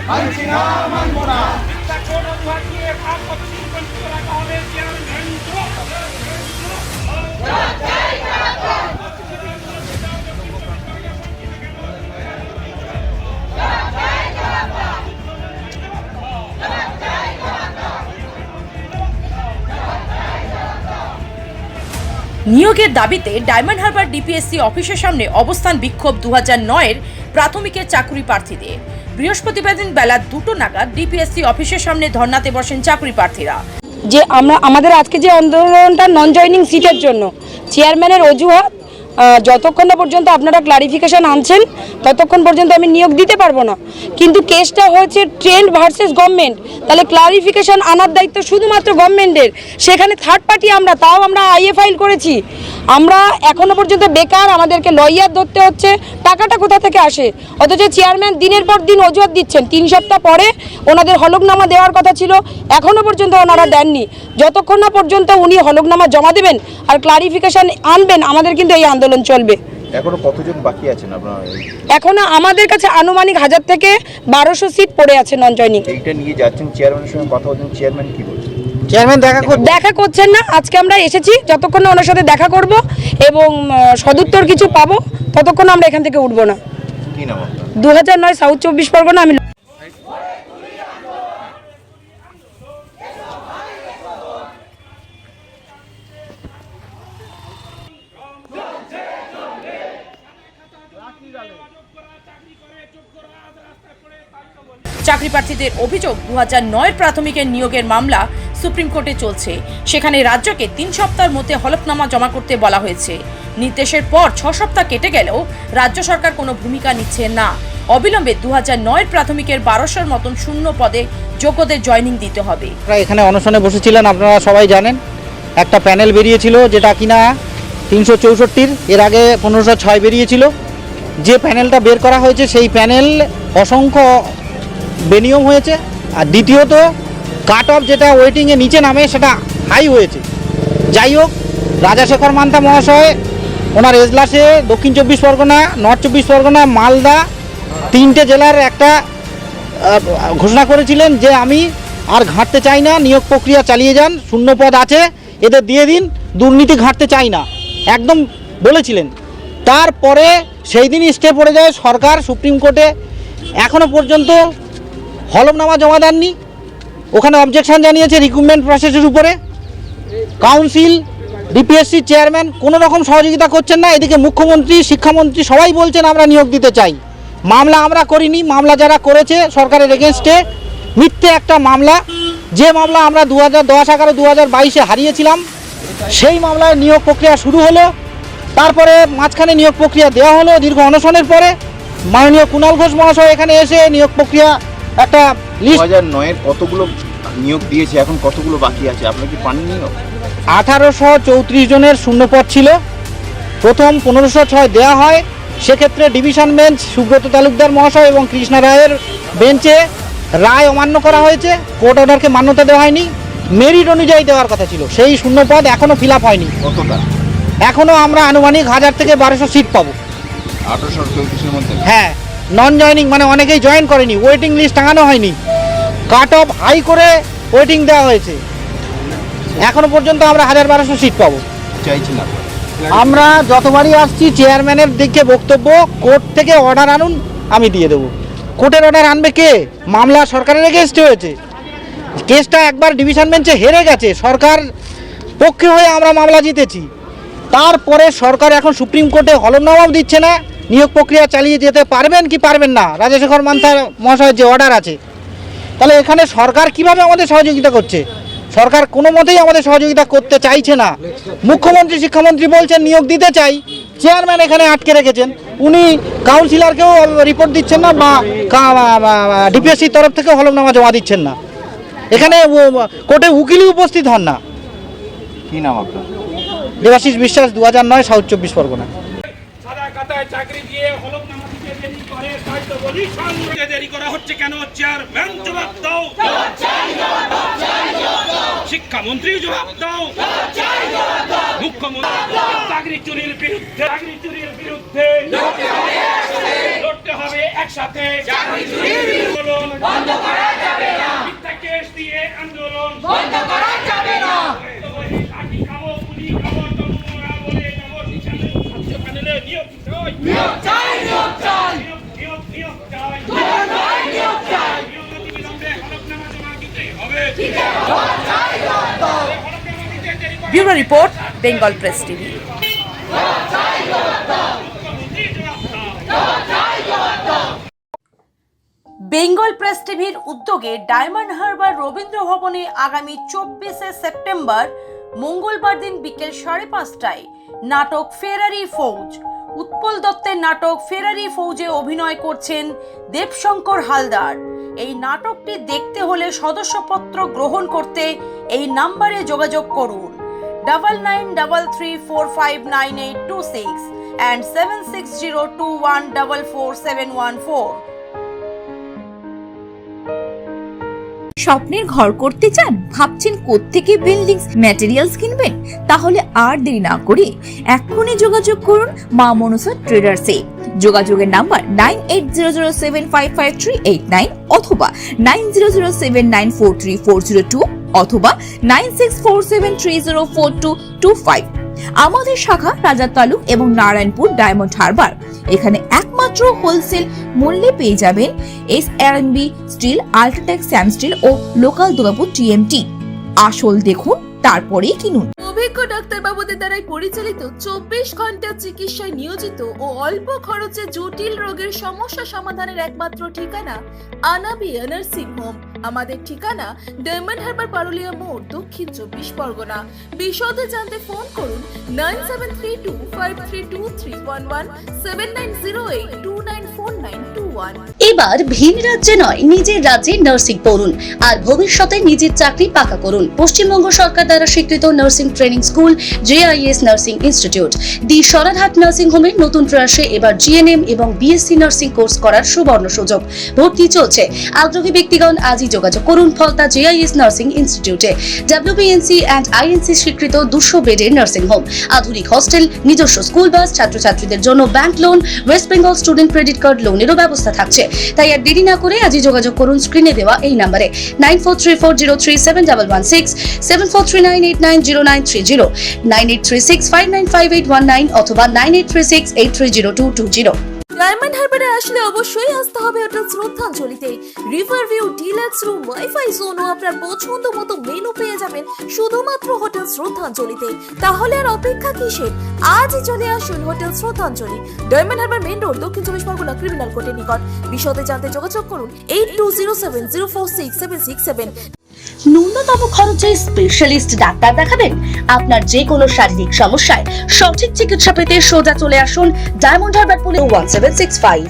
মানছি না, মানব না। নিয়োগের দাবিতে ডায়মন্ড হারবার ডিপিএসসি অফিসের সামনে অবস্থান বিক্ষোভ 2009-এর প্রাথমিকের চাকরি প্রার্থীদের। বৃহস্পতিবার দিন বেলা 2টো নাগাদ ডিপিএসসি অফিসের সামনে ধর্নাতে বসেন চাকরি প্রার্থীরা। যে আমাদের আজকে যে আন্দোলনটা নন জয়নিং সিটের জন্য, চেয়ারম্যানের অজুহাত যতক্ষণ না পর্যন্ত আপনারা ক্লারিফিকেশন আনছেন ততক্ষণ পর্যন্ত আমি নিয়োগ দিতে পারবো না। কিন্তু কেসটা হয়েছে ট্রেন্ড ভার্সেস গভর্নমেন্ট, তাহলে ক্লারিফিকেশন আনার দায়িত্ব শুধুমাত্র গভর্নমেন্টের। সেখানে থার্ড পার্টি আমরা আইএ ফাইল করেছি। আমরা এখনো পর্যন্ত বেকার, আমাদেরকে লয়ার ধরতে হচ্ছে। টাকাটা কোথা থেকে আসে? অথচ চেয়ারম্যান দিনের পর দিন অজুহাত দিচ্ছেন। 3 সপ্তাহ পরে ওনাদের হলফনামা দেওয়ার কথা ছিল, এখনো পর্যন্ত ওনারা দেননি। যতক্ষণ না পর্যন্ত উনি হলফনামা জমা দেবেন আর ক্লারিফিকেশন আনবেন, আমাদের কিন্তু এই আন্দোলন চলবে। এখনো কতজন বাকি আছেন আপনারা? এখনো আমাদের কাছে আনুমানিক 1000 থেকে 1200 সিট পড়ে আছে নন জয়নিং। এইটা নিয়ে যাচ্ছেন চেয়ারম্যানের সঙ্গে কথা বলছেন, চেয়ারম্যান কি বলছেন? চেয়ারম্যান দেখা করছেন না। আজকে আমরা এসেছি, যতক্ষণ না ওনার সাথে দেখা করব এবং সদুত্তর কিছু পাবো ততক্ষণ আমরা এখান থেকে উঠবো না। কি নাম আপনার? 2009 সাউথ 24 পরগনা। আমি চাকরি প্রার্থীদের অভিযোগ, 2009-এর প্রাথমিকের নিয়োগের মামলা সুপ্রিম কোর্টে চলছে। সেখানে রাজ্যকে 3 সপ্তাহের মধ্যে হলফনামা জমা করতে বলা হয়েছে। নির্দেশের পর 6 সপ্তাহ কেটে গেলেও রাজ্য সরকার কোনো ভূমিকা নিচ্ছে না। অবিলম্বে 2009-এর প্রাথমিকের 1200-র মতন শূন্য পদে যোগ্যদের জয়নিং দিতে হবে। এখানে অনশনে বসেছিলেন, আপনারা সবাই জানেন। একটা প্যানেল বেরিয়েছিল যেটা কিনা 364, এর আগে 1506 বেরিয়েছিল। যে প্যানেলটা বের করা হয়েছে সেই প্যানেল অসংখ্য বেনিয়ম হয়েছে। আর দ্বিতীয়ত কাট অফ যেটা ওয়েটিংয়ে নিচে নামে সেটা হাই হয়েছে। যাই হোক, রাজাশেখর মান্তা মহাশয় ওনার এজলাসে দক্ষিণ 24 পরগনা, নর্থ 24 পরগনা, মালদা 3টে জেলার একটা ঘোষণা করেছিলেন যে আমি আর ঘাঁটতে চাই না, নিয়োগ প্রক্রিয়া চালিয়ে যান, শূন্য পদ আছে এদের দিয়ে দিন, দুর্নীতি ঘাঁটতে চাই না, একদম বলেছিলেন। তারপরে সেই দিনই স্টে পড়ে যায় সরকার সুপ্রিম কোর্টে। এখনও পর্যন্ত হলফনামা জমা দেননি। ওখানে অবজেকশন জানিয়েছে রিক্রুটমেন্ট প্রসেসের উপরে। কাউন্সিল, ডিপিএসসি চেয়ারম্যান কোনো রকম সহযোগিতা করছেন না। এদিকে মুখ্যমন্ত্রী, শিক্ষামন্ত্রী সবাই বলছেন আমরা নিয়োগ দিতে চাই। মামলা আমরা করিনি, মামলা যারা করেছে সরকারের এগেনস্টে মিথ্যে একটা মামলা। যে মামলা আমরা 2011-2022-এ হারিয়েছিলাম, সেই মামলায় নিয়োগ প্রক্রিয়া শুরু হলো। তারপরে মাঝখানে নিয়োগ প্রক্রিয়া দেওয়া হলো দীর্ঘ অনশনের পরে। মাননীয় কুণাল ঘোষ মহাশয় এখানে এসে নিয়োগ প্রক্রিয়া একটা লিস্ট 2009-এর কতগুলো নিয়োগ দিয়েছে, এখন কতগুলো বাকি আছে? আপনারা কি পাননি নিয়োগ? 1834 জনের শূন্যপদ ছিল। প্রথম 1506 দেওয়া হয়। সেক্ষেত্রে ডিভিশন বেঞ্চ সুব্রত তালুকদার মহাশয় এবং কৃষ্ণা রায়ের বেঞ্চে রায় অমান্য করা হয়েছে। কোর্ট অর্ডারকে মান্যতা দেওয়া হয়নি। মেরিট অনুযায়ী দেওয়ার কথা ছিল। সেই শূন্যপদ এখনও ফিল আপ হয়নি। কতটা? এখনও আমরা আনুমানিক 1000 থেকে 1200 সিট পাবো। 1834-এর মধ্যে? হ্যাঁ, নন জয়নিং মানে অনেকেই জয়েন করেনি, ওয়েটিং লিস্ট টাঙানো হয়নি, কাট অফ হাই করে ওয়েটিং দেওয়া হয়েছে। এখনো পর্যন্ত আমরা 1000-1200 সিট পাবো। চাইছিলাম আমরা যতবারই আসছি চেয়ারম্যানের দিকে বক্তব্য, কোর্ট থেকে অর্ডার আনুন, আমি দিয়ে দেবো। কোর্টের অর্ডার আনবে কে? মামলা সরকারের এগেইনস্টে হয়েছে। কেসটা একবার ডিভিশন বেঞ্চে হেরে গেছে, সরকার পক্ষে হয়ে আমরা মামলা জিতেছি। তারপরে সরকার এখন সুপ্রিম কোর্টে হলফনামাও দিচ্ছে না। নিয়োগ প্রক্রিয়া চালিয়ে যেতে পারবেন কি পারবেন না, রাজাশেখর মান্তা মহাশয়ের যে অর্ডার আছে। তাহলে এখানে সরকার কিভাবে আমাদের সহযোগিতা করছে? সরকার কোনো মতেই আমাদের সহযোগিতা করতে চাইছে না। মুখ্যমন্ত্রী, শিক্ষামন্ত্রী বলছেন নিয়োগ দিতে চাই, চেয়ারম্যান এখানে আটকে রেখেছেন। উনি কাউন্সিলরকেও রিপোর্ট দিচ্ছেন না বা ডিপিএসসির তরফ থেকে হলফনামা জমা দিচ্ছেন না। এখানে কোর্টে উকিলই উপস্থিত হন না। কি নাম আপনার? দেবাশিস বিশ্বাস, 2009 সাউথ 24 পরগনা। চাকরি দিয়ে হলফনামা দিতে দেরি করে, তাই তো বলি সঙ্গে দেরি করা হচ্ছে কেন? চেয়ারম্যান জবাব দাও, শিক্ষামন্ত্রী জবাব দাও, মুখ্যমন্ত্রী। চাকরি চুরির বিরুদ্ধে লড়তে হবে একসাথে। মিথ্যা কেস দিয়ে আন্দোলন লাঠি খাবো, গুলি খাবো, তবুও বলে যাবো, ছাত্র প্যানেলে নিয়োগ চাই। নিয়োগ চাই। নিয়োগ অতিবিলম্বে হলফনামা জমা দিতে হবে। হলফনামা দিতে দেরি করা bureau report, Bengal press TV. Bengal press টিভির উদ্যোগে ডায়মন্ড হারবার রবীন্দ্র ভবনে আগামী 24শে সেপ্টেম্বর মঙ্গলবার দিন বিকেল 5:30টায় নাটক ফেরারি ফৌজ, উৎপল দত্তের নাটক ফেরারি ফৌজে অভিনয় করছেন দেবশঙ্কর হালদার। এই নাটকটি দেখতে হলে সদস্যপত্র গ্রহণ করতে এই নম্বরে যোগাযোগ করুন 9933459826 and 7602144714। স্বপ্নের ঘর করতে চান, ভাবছেন কোত্থেকে বিল্ডিং ম্যাটেরিয়ালস কিনবেন? তাহলে আর দেরি না করে এক্ষুনি যোগাযোগ করুন মা মনসা ট্রেডার্সে। যোগাযোগের নাম্বার 9800755389 অথবা 9007943402 অথবা 9647304225। আমাদের শাখা রাজা তালুক এবং নারায়ণপুর ডায়মন্ড হারবার। এখানে একমাত্র হোলসেল মূল্যে পেয়ে যাবেন SRMB steel, UltraTech Sam steel ও লোকাল দুর্গাপুর TMT। আসল দেখুন, তারপরেই কিনুন। অভিজ্ঞ ডাক্তারবাবুদের দ্বারাই পরিচালিত 24 ঘন্টা চিকিৎসায় নিয়োজিত ও অল্প খরচে জটিল রোগের সমস্যা সমাধানের একমাত্র ঠিকানা আনাবিয়া নার্সিং হোম। আমাদের ঠিকানা ডায়মন্ড হারবার পারুলিয়া মোড়, দক্ষিণ 24 পরগনা। বিশদে জানতে ফোন করুন 9732532311 7908294921। এবার ভিন রাজ্যে নয়, নিজের রাজ্যে নার্সিং পড়ুন আর ভবিষ্যতে নিজের চাকরি পাকা করুন। পশ্চিমবঙ্গ সরকার দ্বারা স্বীকৃত nursing training school JIS nursing institute the Sararhat nursing হোমের নতুন প্রয়াসে এবার GNM এবং BSc নার্সিং কোর্স করার সুবর্ণ সুযোগ। ভর্তি চলছে। আগ্রহী ব্যক্তিগণ আজই যোগাযোগ করুন ফলতা JIS নার্সিং ইনস্টিটিউটে। WBNC and INC স্বীকৃত 200 বেডের নার্সিং হোম, আধুনিক হস্টেল, নিজস্ব স্কুল বাস, ছাত্রছাত্রীদের জন্য bank loan, West Bengal student credit card লোনেরও ব্যবস্থা থাকছে। তাই আর দেরি না করে আজই যোগাযোগ করুন স্ক্রিনে দেওয়া এই নম্বরে 9434037116, 7439890930, 9836595819 অথবা 9836830220। ডায়মন্ড হারবারে আসলে অবশ্যই আসতে হবে হোটেল শ্রদ্ধাঞ্জলিতে। River view, deluxe room, wifi zone ও আপনার পছন্দ মতো মেনু পেয়ে যাবেন শুধুমাত্র হোটেল শ্রদ্ধাঞ্জলিতে। তাহলে আর অপেক্ষা কিসের? আজই চলে আসুন হোটেল শ্রদ্ধাঞ্জলি, ডায়মন্ড হারবার মেইন রোড, দক্ষিণ 24 পরগনা, ক্রিমিনাল কোর্টের নিকট। বিশদে জানতে যোগাযোগ করুন 8207046767। ন্যূনতম খরচে স্পেশালিস্ট ডাক্তার দেখাবেন? আপনার যে কোনো শারীরিক সমস্যায় সঠিক চিকিৎসা পেতে সোজা চলে আসুন ডায়মন্ড হারবার পুলিশ 1765।